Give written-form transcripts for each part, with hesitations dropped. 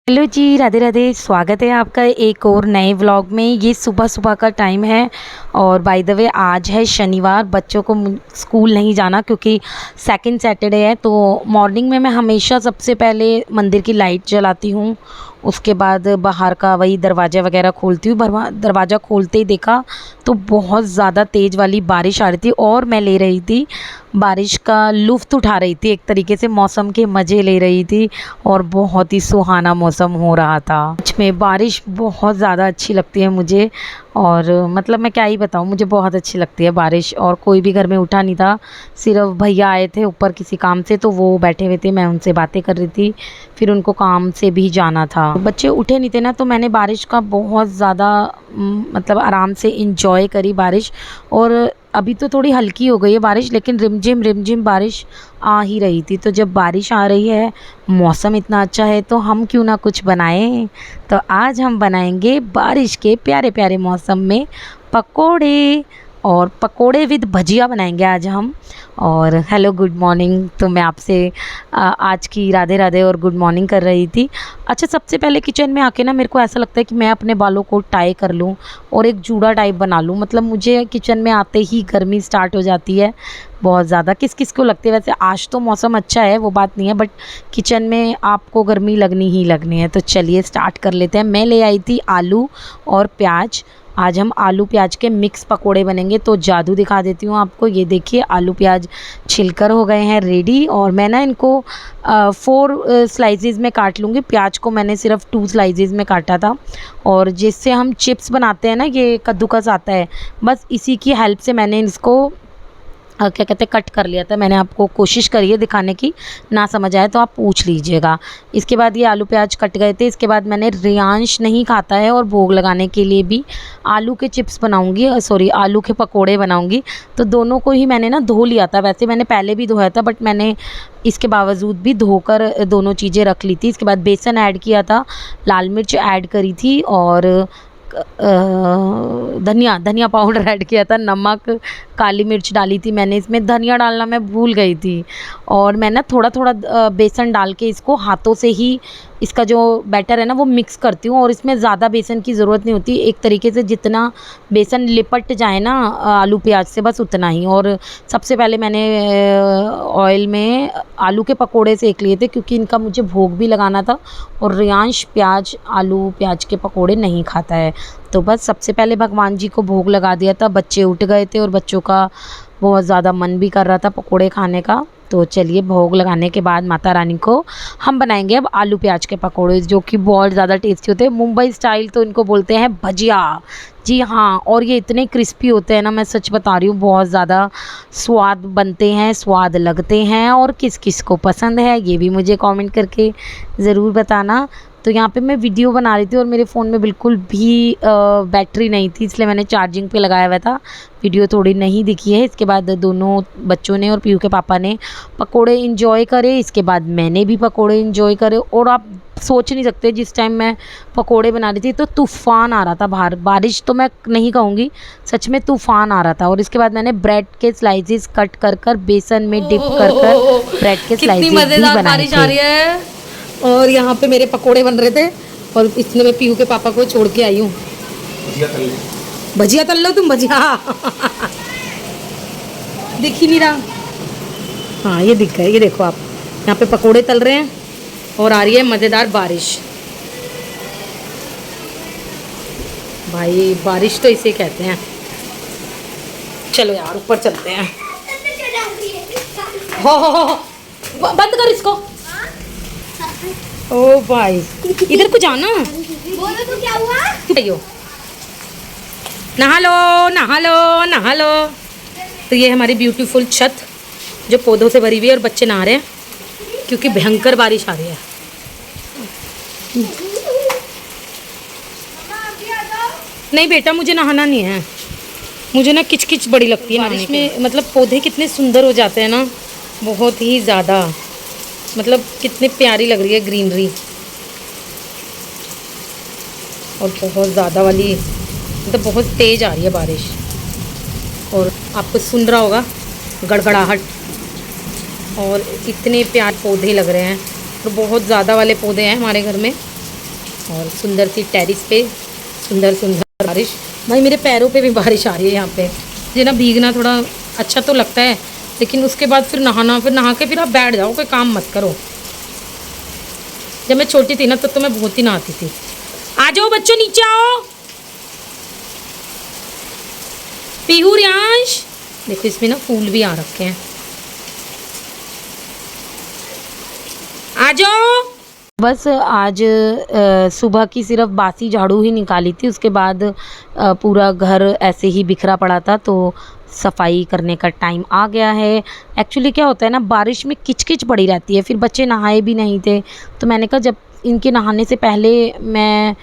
Hello जी, राधे राधे। स्वागत है आपका एक और नए व्लॉग में। ये सुबह सुबह का टाइम है और बाय द वे आज है शनिवार। बच्चों को स्कूल नहीं जाना क्योंकि सेकंड सैटरडे है। तो मॉर्निंग में मैं हमेशा सबसे पहले मंदिर की लाइट जलाती हूँ, उसके बाद बाहर का वही दरवाज़ा वगैरह खोलती हूँ। दरवाज़ा खोलते ही देखा तो बहुत ज़्यादा तेज़ वाली बारिश आ रही थी और मैं ले रही थी बारिश का लुत्फ़ उठा रही थी, एक तरीके से मौसम के मज़े ले रही थी और बहुत ही सुहाना मौसम हो रहा था। सच में बारिश बहुत ज़्यादा अच्छी लगती है मुझे और मतलब मैं क्या ही बताऊँ, मुझे बहुत अच्छी लगती है बारिश। और कोई भी घर में उठा नहीं था, सिर्फ भैया आए थे ऊपर किसी काम से, तो वो बैठे हुए थे, मैं उनसे बातें कर रही थी, फिर उनको काम से भी जाना था। बच्चे उठे नहीं थे ना, तो मैंने बारिश का बहुत ज़्यादा मतलब आराम से इंजॉय करी बारिश। और अभी तो थोड़ी हल्की हो गई है बारिश, लेकिन रिमझिम बारिश आ ही रही थी। तो जब बारिश आ रही है, मौसम इतना अच्छा है, तो हम क्यों ना कुछ बनाएं। तो आज हम बनाएंगे बारिश के प्यारे प्यारे मौसम में पकोड़े, और पकोड़े विद भजिया बनाएंगे आज हम। और हेलो गुड मॉर्निंग। तो मैं आपसे आज की राधे राधे और गुड मॉर्निंग कर रही थी। अच्छा, सबसे पहले किचन में आके ना मेरे को ऐसा लगता है कि मैं अपने बालों को टाई कर लूँ और एक जूड़ा टाइप बना लूँ। मतलब मुझे किचन में आते ही गर्मी स्टार्ट हो जाती है बहुत ज़्यादा। किस किस को लगती है वैसे। आज तो मौसम अच्छा है, वो बात नहीं है, बट किचन में आपको गर्मी लगनी ही लगनी है। तो चलिए स्टार्ट कर लेते हैं। मैं ले आई थी आलू और प्याज। आज हम आलू प्याज के मिक्स पकोड़े बनेंगे। तो जादू दिखा देती हूँ आपको। ये देखिए, आलू प्याज छिलकर हो गए हैं रेडी, और मैं ना इनको 4 स्लाइसेस में काट लूँगी। प्याज को मैंने सिर्फ 2 स्लाइसेस में काटा था। और जिससे हम चिप्स बनाते हैं ना, ये कद्दूकस आता है, बस इसी की हेल्प से मैंने इसको क्या कहते हैं, कट कर लिया था। मैंने आपको कोशिश करी है दिखाने की, ना समझ आए तो आप पूछ लीजिएगा। इसके बाद ये आलू प्याज कट गए थे। इसके बाद मैंने, रियांश नहीं खाता है और भोग लगाने के लिए भी आलू के चिप्स बनाऊंगी, सॉरी आलू के पकोड़े बनाऊंगी। तो दोनों को ही मैंने ना धो लिया था। वैसे मैंने पहले भी धोया था, बट मैंने इसके बावजूद भी धोकर दोनों चीज़ें रख ली थी। इसके बाद बेसन ऐड किया था, लाल मिर्च ऐड करी थी, और धनिया पाउडर ऐड किया था, नमक, काली मिर्च डाली थी मैंने। इसमें धनिया डालना मैं भूल गई थी। और मैं ना थोड़ा थोड़ा बेसन डाल के इसको हाथों से ही, इसका जो बैटर है ना, वो मिक्स करती हूँ। और इसमें ज़्यादा बेसन की ज़रूरत नहीं होती, एक तरीके से जितना बेसन लिपट जाए ना आलू प्याज से, बस उतना ही। और सबसे पहले मैंने ऑयल में आलू के पकोड़े सेक लिए थे, क्योंकि इनका मुझे भोग भी लगाना था। और रियांश आलू प्याज के पकोड़े नहीं खाता है। तो बस सबसे पहले भगवान जी को भोग लगा दिया था। बच्चे उठ गए थे और बच्चों का बहुत ज़्यादा मन भी कर रहा था पकोड़े खाने का। तो चलिए, भोग लगाने के बाद माता रानी को हम बनाएंगे अब आलू प्याज के पकोड़े, जो कि बहुत ज़्यादा टेस्टी होते हैं। मुंबई स्टाइल तो इनको बोलते हैं भजिया। जी हाँ, और ये इतने क्रिस्पी होते हैं ना, मैं सच बता रही हूँ, बहुत ज़्यादा स्वाद बनते हैं, स्वाद लगते हैं। और किस किस को पसंद है ये भी मुझे कमेंट करके ज़रूर बताना। तो यहाँ पे मैं वीडियो बना रही थी और मेरे फ़ोन में बिल्कुल भी बैटरी नहीं थी, इसलिए मैंने चार्जिंग पे लगाया हुआ था। वीडियो थोड़ी नहीं दिखी है। इसके बाद दोनों बच्चों ने और पीयू के पापा ने पकोड़े इंजॉय करे। इसके बाद मैंने भी पकोड़े इंजॉय करे। और आप सोच नहीं सकते, जिस टाइम मैं पकोड़े बना रही थी तो तूफ़ान आ रहा था बाहर। बारिश तो मैं नहीं कहूँगी, सच में तूफ़ान आ रहा था। और इसके बाद मैंने ब्रेड के स्लाइसेस कट कर कर बेसन में डिप कर कर ब्रेड के स्लाइसेस भी बनाए थे। और यहाँ पे मेरे पकोड़े बन रहे थे, और इसलिए मैं पीयू के पापा को छोड़ के आई हूँ। भजिया तल लो तुम, भजिया दिख ही नहीं रहा। हाँ, ये दिख गए, ये देखो आप। यहाँ पे पकोड़े तल रहे हैं और आ रही है मज़ेदार बारिश। भाई, बारिश तो इसे कहते हैं। चलो यार, ऊपर चलते हैं। हो, बंद कर इसको। ओ भाई, इधर को जाना। बोलो तो क्या हुआ? नहा लो नहा लो नहा लो। तो ये हमारी ब्यूटीफुल छत जो पौधों से भरी हुई है, और बच्चे नहा रहे हैं क्योंकि भयंकर बारिश आ रही है। नहीं बेटा, मुझे नहाना नहीं है। मुझे ना किचकिच बड़ी लगती है बारिश में। मतलब पौधे कितने सुंदर हो जाते हैं ना, बहुत ही ज़्यादा। मतलब कितनी प्यारी लग रही है ग्रीनरी। और बहुत ज़्यादा वाली, मतलब बहुत तेज़ आ रही है बारिश। और आपको सुन रहा होगा गड़गड़ाहट। और इतने प्यारे पौधे लग रहे हैं, और बहुत ज़्यादा वाले पौधे हैं हमारे घर में। और सुंदर सी टेरिस पे सुंदर सुंदर बारिश। भाई मेरे पैरों पे भी बारिश आ रही है यहाँ पे। मुझे ना भीगना थोड़ा अच्छा तो लगता है, लेकिन उसके बाद फिर नहाना, फिर नहा के फिर आप बैठ जाओ, कोई काम मत करो। जब मैं छोटी थी ना तो मैं बहुत ही नहाती थी। आ जाओ बच्चों नीचे आओ। पीहू रियांश देखो, इसमें ना फूल भी आ रखे हैं। आ जाओ। बस आज सुबह की सिर्फ बासी झाड़ू ही निकाली थी, उसके बाद पूरा घर ऐसे ही बिखरा पड़ा था, तो सफाई करने का टाइम आ गया है। एक्चुअली क्या होता है ना, बारिश में किचकिच पड़ी रहती है, फिर बच्चे नहाए भी नहीं थे, तो मैंने कहा जब इनके नहाने से पहले मैं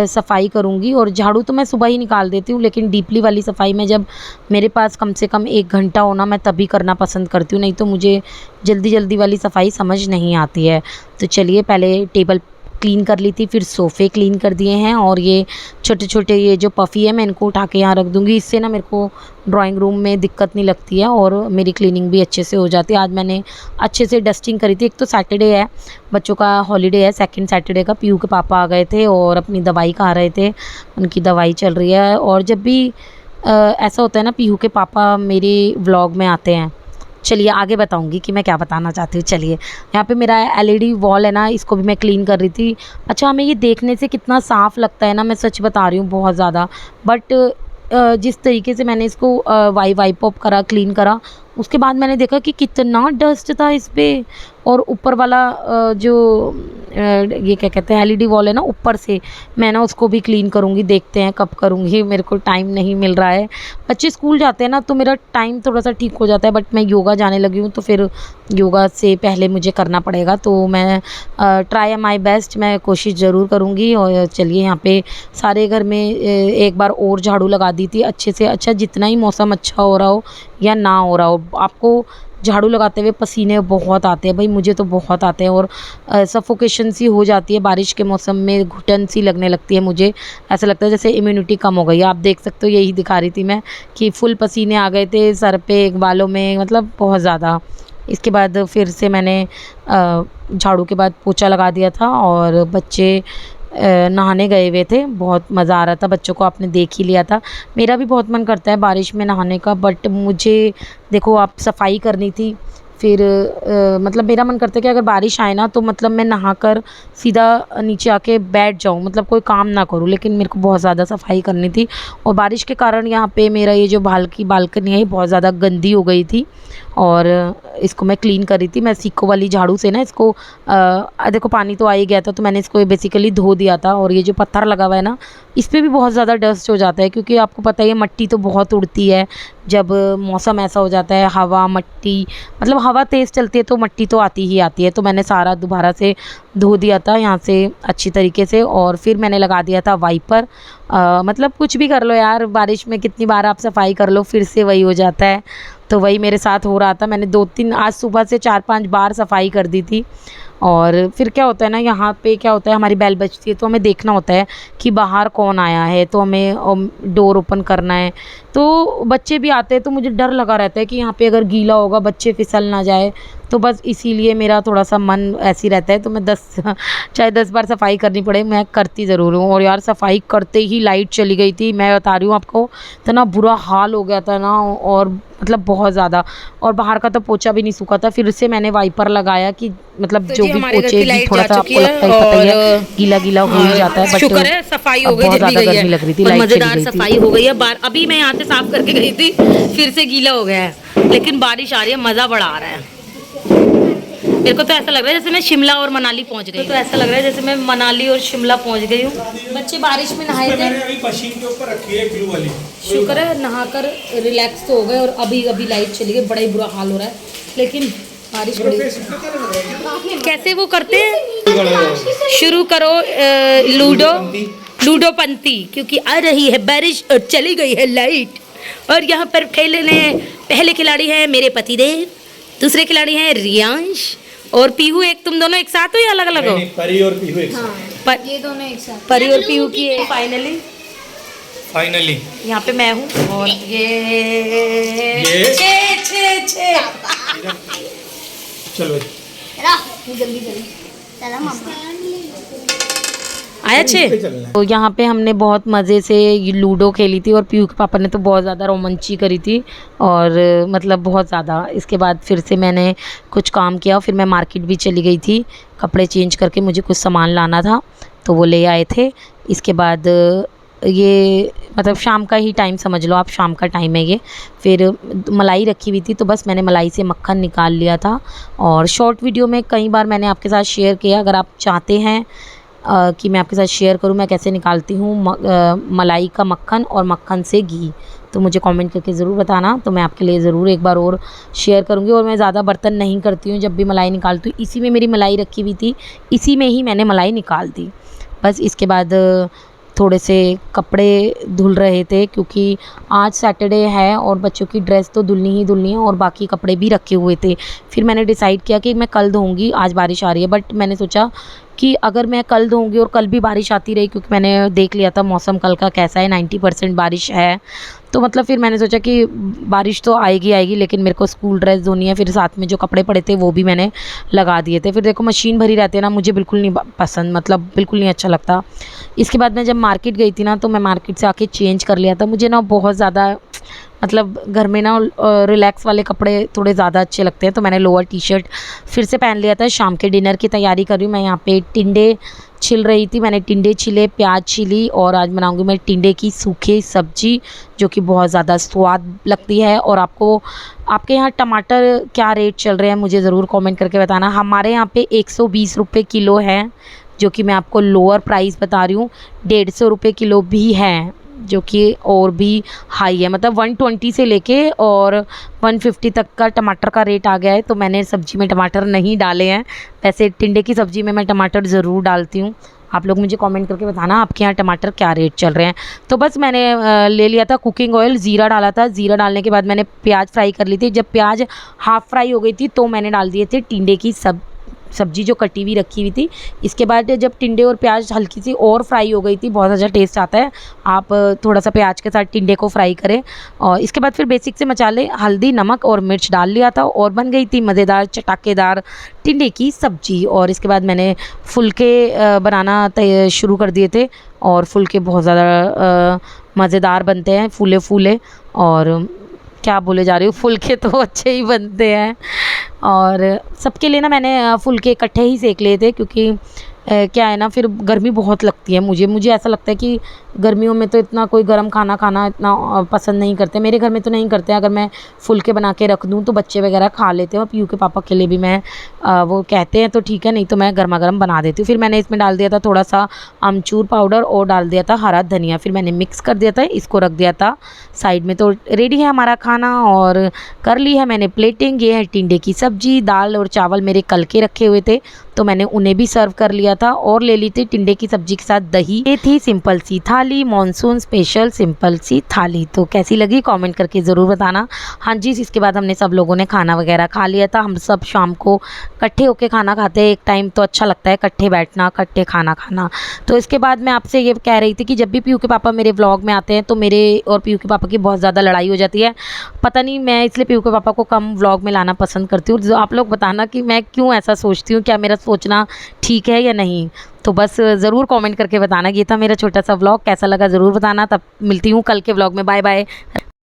सफाई करूँगी। और झाड़ू तो मैं सुबह ही निकाल देती हूँ, लेकिन डीपली वाली सफाई में जब मेरे पास कम से कम 1 घंटा होना, मैं तभी करना पसंद करती हूँ, नहीं तो मुझे जल्दी जल्दी वाली सफाई समझ नहीं आती है। तो चलिए, पहले टेबल क्लीन कर ली थी, फिर सोफ़े क्लीन कर दिए हैं, और ये छोटे छोटे ये जो पफ़ी है मैं इनको उठा के यहाँ रख दूँगी। इससे ना मेरे को ड्राइंग रूम में दिक्कत नहीं लगती है और मेरी क्लीनिंग भी अच्छे से हो जाती है। आज मैंने अच्छे से डस्टिंग करी थी। एक तो सैटरडे है, बच्चों का हॉलीडे है, सेकंड सैटरडे का। पीयू के पापा आ गए थे और अपनी दवाई खा रहे थे, उनकी दवाई चल रही है। और जब भी ऐसा होता है ना, पीयू के पापा मेरे व्लॉग में आते हैं। चलिए आगे बताऊंगी कि मैं क्या बताना चाहती हूँ। चलिए, यहाँ पे मेरा एलईडी वॉल है ना, इसको भी मैं क्लीन कर रही थी। अच्छा, हमें ये देखने से कितना साफ़ लगता है ना, मैं सच बता रही हूँ, बहुत ज़्यादा। बट जिस तरीके से मैंने इसको वाइप अप करा, क्लीन करा, उसके बाद मैंने देखा कि कितना डस्ट था इस पर। और ऊपर वाला जो ये क्या कहते हैं, एलईडी वॉल है ना, ऊपर से मैं ना उसको भी क्लीन करूँगी। देखते हैं कब करूँगी, मेरे को टाइम नहीं मिल रहा है। बच्चे स्कूल जाते हैं ना तो मेरा टाइम थोड़ा सा ठीक हो जाता है, बट मैं योगा जाने लगी हूँ, तो फिर योगा से पहले मुझे करना पड़ेगा। तो मैं ट्राई माई बेस्ट, मैं कोशिश ज़रूर करूँगी। और चलिए, यहाँ पे सारे घर में एक बार और झाड़ू लगा दी थी अच्छे से। अच्छा, जितना ही मौसम अच्छा हो रहा हो या ना हो रहा हो, आपको झाड़ू लगाते हुए पसीने बहुत आते हैं। भाई मुझे तो बहुत आते हैं, और सफोकेशन सी हो जाती है बारिश के मौसम में, घुटन सी लगने लगती है मुझे। ऐसा लगता है जैसे इम्यूनिटी कम हो गई है। आप देख सकते हो, यही दिखा रही थी मैं कि फुल पसीने आ गए थे सर पे, बालों में, मतलब बहुत ज़्यादा। इसके बाद फिर से मैंने झाड़ू के बाद पोछा लगा दिया था, और बच्चे नहाने गए हुए थे। बहुत मज़ा आ रहा था बच्चों को, आपने देख ही लिया था। मेरा भी बहुत मन करता है बारिश में नहाने का, बट मुझे देखो, आप सफाई करनी थी, फिर मतलब मेरा मन करता है कि अगर बारिश आए ना, तो मतलब मैं नहाकर सीधा नीचे आके बैठ जाऊँ, मतलब कोई काम ना करूँ। लेकिन मेरे को बहुत ज़्यादा सफाई करनी थी, और बारिश के कारण यहाँ पे मेरा ये जो बालकनी है, बहुत ज़्यादा गंदी हो गई थी, और इसको मैं क्लीन कर रही थी। मैं सीको वाली झाड़ू से ना इसको देखो, पानी तो आ ही गया था, तो मैंने इसको बेसिकली धो दिया था। और ये जो पत्थर लगा हुआ है ना, इस पर भी बहुत ज़्यादा डस्ट हो जाता है, क्योंकि आपको पता है मट्टी तो बहुत उड़ती है जब मौसम ऐसा हो जाता है। हवा, मट्टी, मतलब हवा तेज़ चलती है तो मट्टी तो आती ही आती है। तो मैंने सारा दोबारा से धो दिया था यहाँ से अच्छी तरीके से, और फिर मैंने लगा दिया था वाइपर। मतलब कुछ भी कर लो यार, बारिश में कितनी बार आप सफाई कर लो, फिर से वही हो जाता है। तो वही मेरे साथ हो रहा था। मैंने 2-3 आज सुबह से 4-5 बार सफाई कर दी थी। और फिर क्या होता है ना, यहाँ पे क्या होता है, हमारी बेल बजती है तो हमें देखना होता है कि बाहर कौन आया है, तो हमें डोर ओपन करना है। तो बच्चे भी आते हैं, तो मुझे डर लगा रहता है कि यहाँ पे अगर गीला होगा, बच्चे फिसल ना जाए। तो बस इसीलिए मेरा थोड़ा सा मन ऐसी रहता है। तो मैं चाहे 10 बार सफाई करनी पड़े, मैं करती ज़रूर हूँ। और यार, सफाई करते ही लाइट चली गई थी, मैं बता रही हूँ आपको, इतना बुरा हाल हो गया था ना, और मतलब बहुत ज़्यादा। और बाहर का तो पोछा भी नहीं सूखा था, फिर से मैंने वाइपर लगाया कि मतलब जो भी पोछे भी थोड़ा सा आपको लगता है, पता ही है, गीला गीला हो ही जाता है। बट शुक्र है सफाई हो गई, बहुत ज़्यादा गर्मी लग रही थी, लाइट चली मजेदार गई थी। सफाई हो गई है। अभी मैं यहाँ से साफ करके गई थी, फिर से गीला हो गया है, लेकिन बारिश आ रही है, मजा बड़ा आ रहा है। मेरे को तो ऐसा लग रहा है जैसे मैं शिमला और मनाली पहुंच गई। तो ऐसा लग रहा है जैसे मैं मनाली और शिमला पहुंच गई हूँ। बच्चे बारिश में नहाए थे, अभी मशीन के ऊपर रखी है ग्लू वाली। शुक्र है नहाकर रिलैक्स तो हो गए, और अभी अभी लाइट चली गई, बड़ा ही बुरा हाल हो रहा है। लेकिन बारिश बड़ी, कैसे वो करते हैं, शुरू करो लूडो पंती, क्योंकि आ रही है बारिश और चली गई है लाइट। और यहाँ पर खेलने पहले खिलाड़ी है मेरे पतिदेव, दूसरे खिलाड़ी हैं रियांश और पीहू। एक तुम दोनों एक साथ हो या अलग अलग हो? परी और पीहू एक साथ। ये दोनों एक साथ, परी और पीहू की फाइनली यहाँ पे मैं हूँ, और ये छे चलो जल्दी चला मम्मा। आए अच्छे। तो यहाँ पे हमने बहुत मज़े से ये लूडो खेली थी और पीयू के पापा ने तो बहुत ज़्यादा रोमांची करी थी और मतलब बहुत ज़्यादा। इसके बाद फिर से मैंने कुछ काम किया, फिर मैं मार्केट भी चली गई थी कपड़े चेंज करके, मुझे कुछ सामान लाना था तो वो ले आए थे। इसके बाद ये मतलब शाम का ही टाइम समझ लो आप, शाम का टाइम है ये। फिर मलाई रखी हुई थी तो बस मैंने मलाई से मक्खन निकाल लिया था। और शॉर्ट वीडियो में कई बार मैंने आपके साथ शेयर किया, अगर आप चाहते हैं कि मैं आपके साथ शेयर करूं मैं कैसे निकालती हूँ मलाई का मक्खन और मक्खन से घी, तो मुझे कमेंट करके ज़रूर बताना, तो मैं आपके लिए ज़रूर एक बार और शेयर करूँगी। और मैं ज़्यादा बर्तन नहीं करती हूँ, जब भी मलाई निकालती हूँ इसी में मेरी मलाई रखी हुई थी, इसी में ही मैंने मलाई निकाल दी बस। इसके बाद थोड़े से कपड़े धुल रहे थे क्योंकि आज सैटरडे है और बच्चों की ड्रेस तो धुलनी ही धुलनी है और बाकी कपड़े भी रखे हुए थे। फिर मैंने डिसाइड किया कि मैं कल धोऊंगी, आज बारिश आ रही है, बट मैंने सोचा कि अगर मैं कल धोऊंगी और कल भी बारिश आती रही, क्योंकि मैंने देख लिया था मौसम कल का कैसा है, 90% बारिश है, तो मतलब फिर मैंने सोचा कि बारिश तो आएगी आएगी लेकिन मेरे को स्कूल ड्रेस धोनी है। फिर साथ में जो कपड़े पड़े थे वो भी मैंने लगा दिए थे। फिर देखो मशीन भरी रहती है ना, मुझे बिल्कुल नहीं पसंद, मतलब बिल्कुल नहीं अच्छा लगता। इसके बाद मैं जब मार्केट गई थी ना तो मैं मार्केट से आके चेंज कर लिया था। मुझे ना बहुत ज़्यादा मतलब घर में ना रिलैक्स वाले कपड़े थोड़े ज़्यादा अच्छे लगते हैं, तो मैंने लोअर टी शर्ट फिर से पहन लिया था। शाम के डिनर की तैयारी कर रही हूँ मैं, यहाँ पे टिंडे छिल रही थी, मैंने टिंडे छिले, प्याज छिली और आज बनाऊंगी मैं टिंडे की सूखी सब्जी जो कि बहुत ज़्यादा स्वाद लगती है। और आपको आपके यहाँ टमाटर क्या रेट चल रहे हैं मुझे ज़रूर कमेंट करके बताना। हमारे यहाँ पे 120 रुपये किलो है, जो कि मैं आपको लोअर प्राइस बता रही हूँ। 150 रुपये किलो भी है जो कि और भी हाई है, मतलब 120 से लेके और 150 तक का टमाटर का रेट आ गया है। तो मैंने सब्ज़ी में टमाटर नहीं डाले हैं, वैसे टिंडे की सब्ज़ी में मैं टमाटर ज़रूर डालती हूँ। आप लोग मुझे कमेंट करके बताना आपके यहाँ टमाटर क्या रेट चल रहे हैं। तो बस मैंने ले लिया था कुकिंग ऑयल, ज़ीरा डाला था, ज़ीरा डालने के बाद मैंने प्याज फ्राई कर ली थी। जब प्याज हाफ़ फ्राई हो गई थी तो मैंने डाल दिए थे टिंडे की सब्जी जो कटी हुई रखी हुई थी। इसके बाद जब टिंडे और प्याज हल्की सी और फ्राई हो गई थी, बहुत अच्छा टेस्ट आता है, आप थोड़ा सा प्याज के साथ टिंडे को फ्राई करें। और इसके बाद फिर बेसिक से मसाले हल्दी नमक और मिर्च डाल लिया था और बन गई थी मज़ेदार चटाकेदार टिंडे की सब्जी। और इसके बाद मैंने फुलके बनाना शुरू कर दिए थे और फुलके बहुत ज़्यादा मज़ेदार बनते हैं, फूले फूले, और क्या बोले जा रही हूँ, फुलके तो अच्छे ही बनते हैं। और सबके लिए ना मैंने फुलके इकट्ठे ही सेक लिए थे क्योंकि क्या है ना फिर गर्मी बहुत लगती है मुझे ऐसा लगता है कि गर्मियों में तो इतना कोई गर्म खाना खाना इतना पसंद नहीं करते, मेरे घर में तो नहीं करते। अगर मैं फुलके बना के रख दूँ तो बच्चे वगैरह खा लेते हैं और पीयू के पापा के लिए भी मैं वो कहते हैं तो ठीक है, नहीं तो मैं गर्मा गर्म बना देती हूँ। फिर मैंने इसमें डाल दिया था थोड़ा सा अमचूर पाउडर और डाल दिया था हरा धनिया, फिर मैंने मिक्स कर दिया था, इसको रख दिया था साइड में। तो रेडी है हमारा खाना और कर ली है मैंने प्लेटिंग। ये है टिंडे की सब्जी, दाल और चावल मेरे कल के रखे हुए थे तो मैंने उन्हें भी सर्व कर लिया था और ले ली थी टिंडे की सब्जी के साथ दही। ये थी सिंपल सी थाली, मॉनसून स्पेशल सिंपल सी थाली। तो कैसी लगी कमेंट करके ज़रूर बताना। हाँ जी, इसके बाद हमने सब लोगों ने खाना वगैरह खा लिया था। हम सब शाम को इकट्ठे होके खाना खाते हैं, एक टाइम तो अच्छा लगता है इकट्ठे बैठना, इकट्ठे खाना खाना। तो इसके बाद मैं आपसे ये कह रही थी कि जब भी पीयू के पापा मेरे व्लॉग में आते हैं तो मेरे और पीयू के पापा की बहुत ज़्यादा लड़ाई हो जाती है। पता नहीं, मैं इसलिए पीयू के पापा को कम व्लॉग में लाना पसंद करती हूँ। आप लोग बताना कि मैं क्यों ऐसा सोचती हूँ, क्या मेरा सोचना ठीक है या नहीं। तो बस ज़रूर कमेंट करके बताना। ये था मेरा छोटा सा व्लॉग, कैसा लगा ज़रूर बताना। तब मिलती हूँ कल के व्लॉग में, बाय बाय।